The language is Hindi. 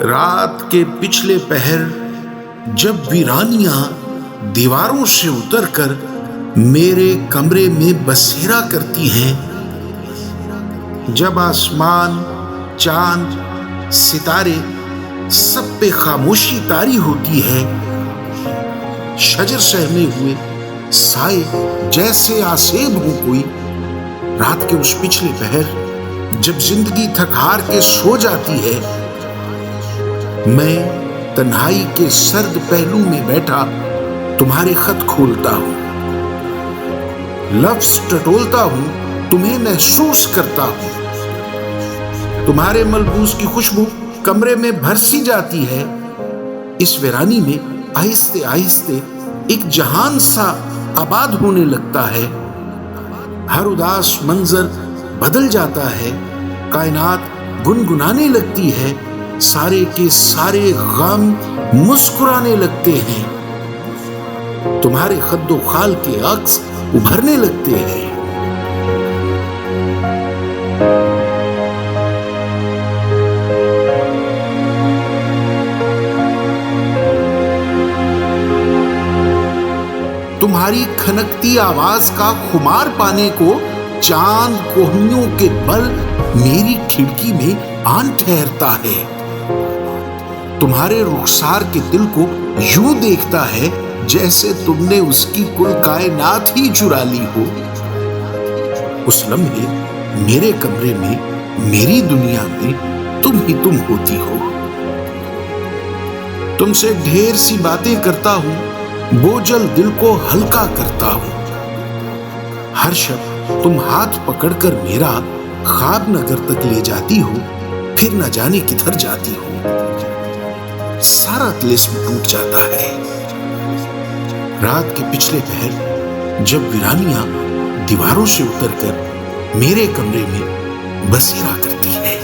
रात के पिछले पहर जब वीरानियां दीवारों से उतरकर मेरे कमरे में बसेरा करती हैं, जब आसमान, चांद, सितारे सब पे खामोशी तारी होती है, शजर सहमे हुए साए जैसे आसेब हो कोई, रात के उस पिछले पहर जब जिंदगी थक हार के सो जाती है, मैं तन्हाई के सर्द पहलू में बैठा तुम्हारे खत खोलता हूं, लफ्ज टटोलता हूं, तुम्हें महसूस करता हूं। तुम्हारे मलबूस की खुशबू कमरे में भरसी जाती है। इस वीरानी में आहिस्ते आहिस्ते एक जहान सा आबाद होने लगता है। हर उदास मंजर बदल जाता है, कायनात गुनगुनाने लगती है, सारे के सारे गम मुस्कुराने लगते हैं, तुम्हारे खद्दो खाल के अक्स उभरने लगते हैं। तुम्हारी खनकती आवाज का खुमार पाने को चांद कोहनियों के बल मेरी खिड़की में आन ठहरता है। तुम्हारे रुखसार के दिल को यूं देखता है जैसे तुमने उसकी कुल कायनात ही चुरा ली हो। उस लम्हे मेरे कमरे में, मेरी दुनिया में तुम ही तुम होती हो। तुमसे ढेर सी बातें करता हूं, बोझल दिल को हल्का करता हूं। हर शब तुम हाथ पकड़कर मेरा ख्वाब नगर तक ले जाती हो, फिर न जाने किधर जाती हो। सारा तिलिस्म टूट जाता है। रात के पिछले पहर जब वीरानियां दीवारों से उतरकर मेरे कमरे में बसेरा करती है।